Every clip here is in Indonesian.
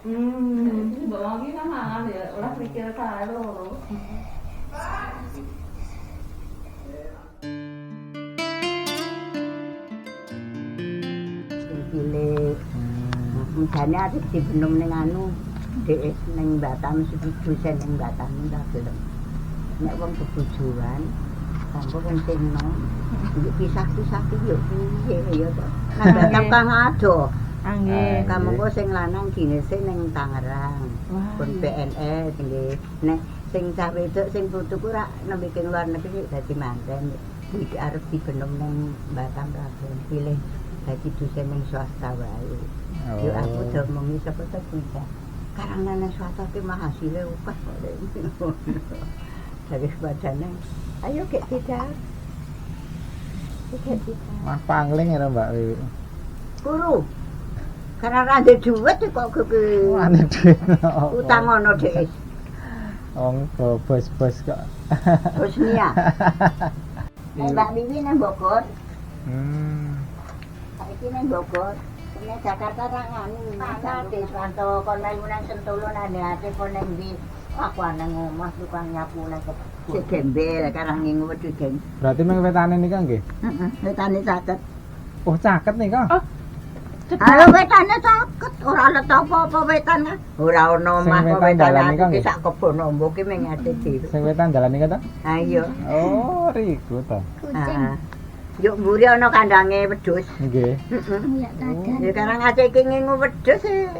Mbok wangi kan mangan ya, ora mikir kae loro. Cilik. Mudane arep dibenom ning anu, dhek ning Batam dosen ning Batam ndak gelem. Nek wong kebojoan, kanggo wong sing nom, iki pisah-pisah iki yo piye ya to. Nang Batam kang ado. Nggih. Kamangka sing lanang dinese ning Tangerang. Pun PNS nggih. Nek sing cah wedok sing putuku rak nembe ing luar negeri dadi manten. Iki arep dibenom ning Batam kabeh. Pilih dadi dosen ning swasta wae. Yo aku domongi sapa ta bisa. Karang nang swasta ki mahasile akeh kok. Dari badane. Ayo kek tidak. Kek tidak. Mas pangling ya Mbak Wiwi. Guru. Karena ra ndek dhuwit kok keke. Ane dhuwit. Utang ono dhek. Wong bos-bos kok. Bosnia. Mbak Wiwi nang Bogor. Saiki nang Bogor. Nek Jakarta ra nganu, ana Deswanto kon melu nang Sentolo nang ate kon nang ndi. Aku nang omah tukang nyapu nang gembel karang ning wedhus geng. Berarti mung wetane nika nggih. Heeh, wetane caket. Oh, caket nika. Ayo wetane caket, ora let apa-apa wetan. Ora ono omah kok wetan iki sak kebon ombo ki mung ate dhewe. Sing wetan dalan nika ta? Ayo. Oh, riku ta. Kucing. Yuk mburi ana kandange wedhus. Nggih. Ya karang ate iki ngingu wedhus e.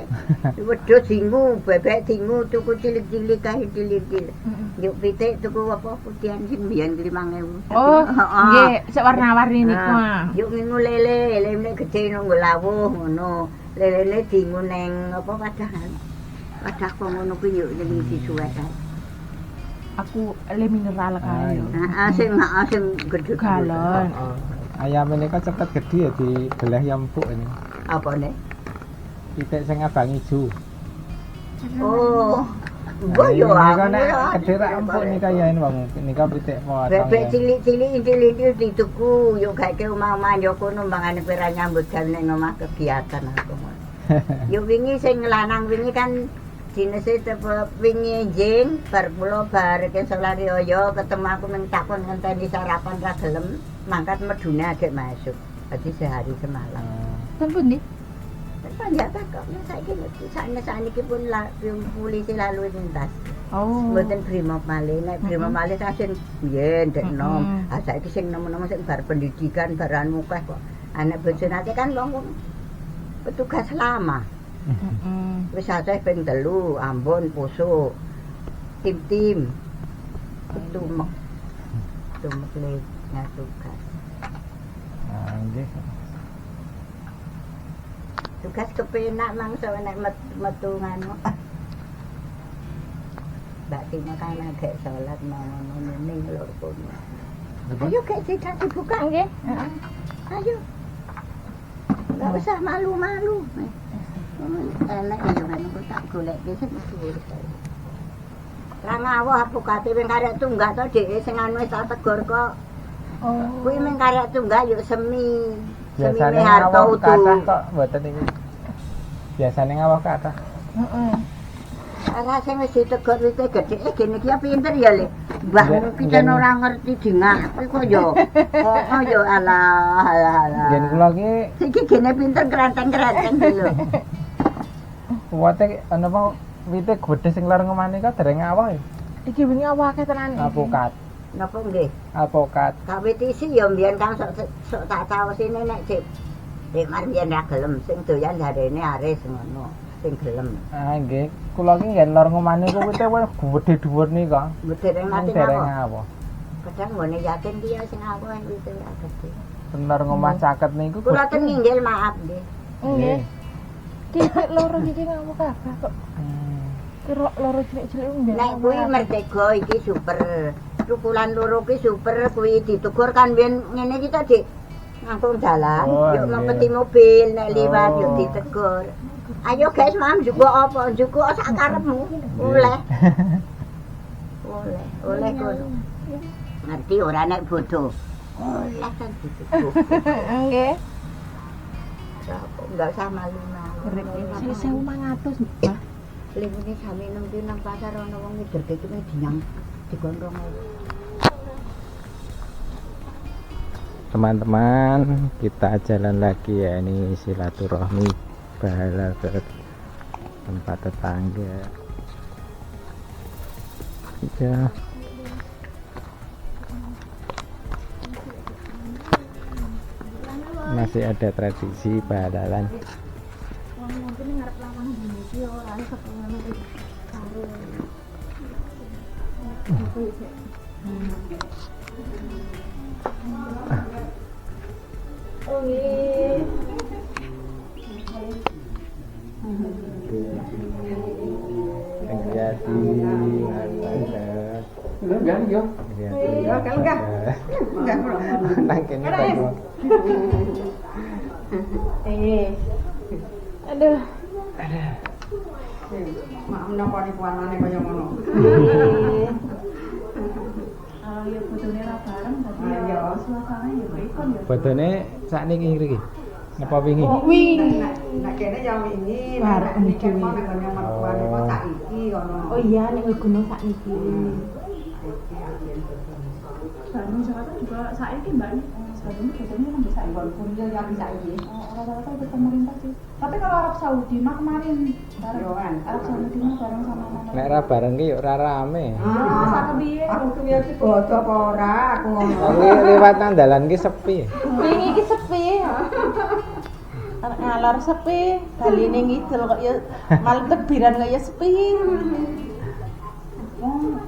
Wedhus dingu, bebek dingu, tuku cilik-cilik kae cilik-cilik. Yuk pitik tuku apa putihan sing mbiyen 5.000. Oh, nggih, sik warna-warni niku. Yuk ngingu lele, lele gedhe nunggu lawuh ngono. Lelene dingu ning apa wadahan. Wadah kok ngono kuwi yuk ning disuwek kae. Aku le mineral kae. Heeh, sing gedhe Galon. Ayam nika cepet gedhe ya dibelah ya empuk ini. Apa nih? Pitik sing abang ijo. Oh. Mbok yo nika nek gedhe rak empuk nika ya ini wong nika pitik potong. Bebek cilik-cilik cilik dituku, yo gaeke omah-omah yo kono mangane pera nyambut gawe ning omah kegiatan aku. Yo wingi sing lanang wingi kan dinese wingi jing bar kula bar ke Solarioyo ketemu aku ning takon ngenteni sarapan ra gelem, mangkat medune agek masuk. Dadi sehari semalam. Ten pundi? Panjat kok saiki saniki pun polisi lalu lintas. Oh. Mboten brimob malih, nek brimob malih ta sing biyen ndek nom. Ah saiki sing nom-nom sing bar pendidikan baran mukeh kok. Anak bojone kan wong petugas lama. Wis akeh ping 3, Ambon, Poso. Tim-tim. Tumek. Tumek le tugas. Nah, nggih. Tugas kepenak mangsa nek metu nganu. Mbak Tina kan agak salat mau ning lho kono. Ayo kek tidak dibuka nggih. Ayo. Enggak usah malu-malu. Enak yo kan kok tak goleke sing dhuwur. Ra ngawuh apokate wing karek tunggak to Dik sing anu wis tak tegur kok. Oh. Kuwi mung karek tunggak yo semi. Biasane ngawuh kathah kok mboten iki. Biasane ngawuh kathah. Heeh. Ora sing wis ditegur wis gedhe gene iki pinter ya Le. Mbah kita ora ngerti dingah kuwi kok yo. Kok yo alah. Yen kula ki iki gene pinter krenteng-krenteng lho. Kuwate ana apa wite gedhe sing lor ngomah nika dereng ngawuh ya. Iki wingi awake tenan. Alpukat. Napa nggih? Alpukat. Kawit isi ya mbiyen kang sok tak caosine nek Dik mar mbiyen ra gelem sing doyan jarene aris ngono. Sing gelem. Ah nggih, kula ki yen lor ngomah niku wite gedhe dhuwur nika. Dereng nate Dereng ngawuh. ngawuh. Kadang ngene yakin dia sing ngawuh wite ra gedhe. Lor ngomah caket niku. Kula ten nginggil maaf nggih. Nggih. Ki loro iki ngawuh kabeh kok. Kira loro cilik-cilik mbek. Nek kuwi Merdeka iki super. Tukulan loro ki super kuwi ditukur kan biyen ngene iki to Dik. Ngangkung dalan, yuk ngempeti mobil nek liwat yuk ditegur. Ayo guys, mam juga apa? Juga sak karepmu. Oleh. Oleh kono. Ngerti ora nek bodoh. Oleh kan ditegur. Nggih. Enggak usah malu-malu. Saya 1.500, Mbak. Lingune sami nang ndi nang pasar ana wong ngederke ki meh dinyang digondrong. Teman-teman, kita jalan lagi ya, ini silaturahmi bahala ke tempat tetangga. Ya. Masih ada tradisi bahalalan. Aduh. Mak menoponi kuanane kaya ngono. Ya bojone ra bareng dadi ya suasana ya ikon ya. Bodone sakniki ngriki. Napa wingi? Nek kene ya wingi, Bareng nek dhewe. mau ngene mertuane kok saiki ngono. Oh iya, nek gunung sakniki. Bandung Jakarta juga saiki Mbak. Bandung bojone kan bisa walaupun dia yang bisa iki. Rata-rata itu pemerintah sih. Tapi kalau Arab Saudi mah kemarin bareng Arab Saudi mah bareng sama mama. Nek ra bareng ki yo ora rame. Masa kebiye? Aku kebiye iki bodo apa ora aku ngono. Iki liwat nang dalan ki sepi. Wingi iki sepi. Ngalor sepi, daline ngidul kok ya malah tebiran kok ya sepi.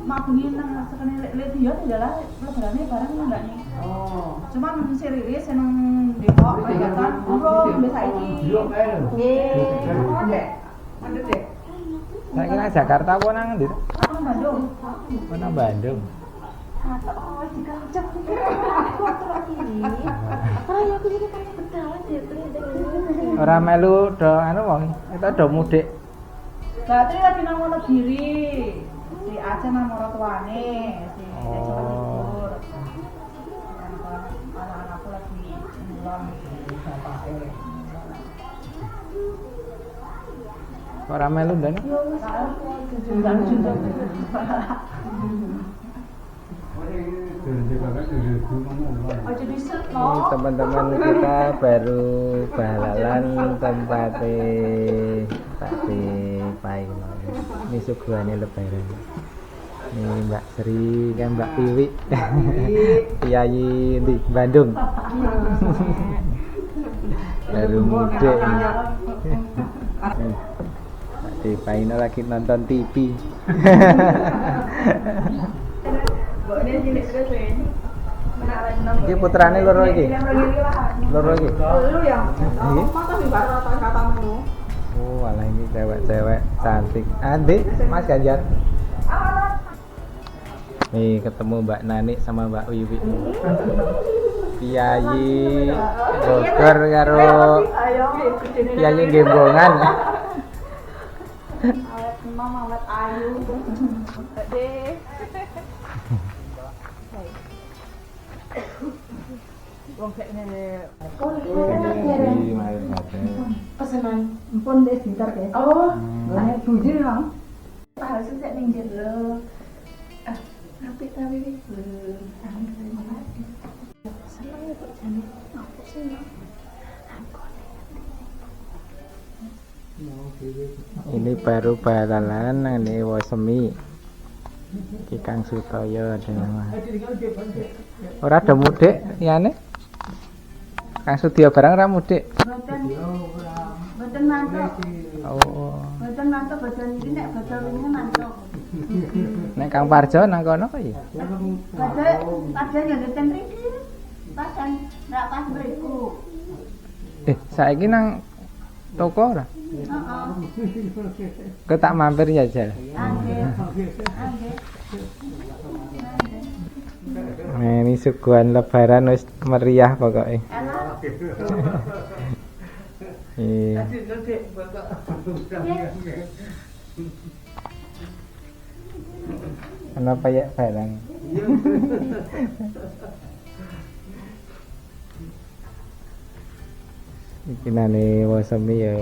Mak bengi nang sekene lek dia adalah lebarane bareng enggak nih. Oh. Cuma si Riri seneng depok kegiatan urung bisa iki. Nggih. Mandek deh. Saiki nang Jakarta apa nang ndi? Aku nang Bandung. Apa nang Bandung? Oh, dikancep. Kontrol iki. Ayo aku jadi kayak betawan ya, terus. Ora melu do anu wong, kita do mudik. Berarti lagi nang Wonogiri. Si Aceh nang orang tuane, si Aceh libur. Anak-anakku lagi pulang di bapake. Ora melu ndan. Ini teman-teman kita baru balalan tempat Pak Pai. Ini suguhannya lebaran. Ini Mbak Sri kan Mbak Piwi. Kiai di Bandung. Baru mudik. Pak Pai lagi nonton TV. Iki putrane loro iki. Loro iki. Lu ya. Iki. Masa sih baru kata-katamu. Oh, alah ini cewek-cewek cantik. Adik, Mas Ganjar. Nih ketemu Mbak Nani sama Mbak Wiwi. Kiai Bogor karo Kiai Gembongan. Awet mama, awet ayu. Deh. Wong kene pesanan empun wis ditar guys. Oh, lah bujur nang. Harus sik ning jero. Apik ta Wiwi? Seneng kok jane. Aku seneng. Ini baru balalan ini Wosemi. Ki Kang Sutoyo dengan ora ada mudik yane. Kang Sudio barang ora mudik. Boten mantuk. Oh. Boten mantuk boten iki nek boten wingi mantuk. Nek Kang Parjo nang kono kok ya? Padahal ya ngeten mriki. Pasan ra pas mriku. Saiki nang toko ora? Heeh. Kok tak mampir ya, Jal. Nah, ini suguhan lebaran wis meriah pokoknya. Iya. Kenapa ya barang? Iki nane Wosemi ya.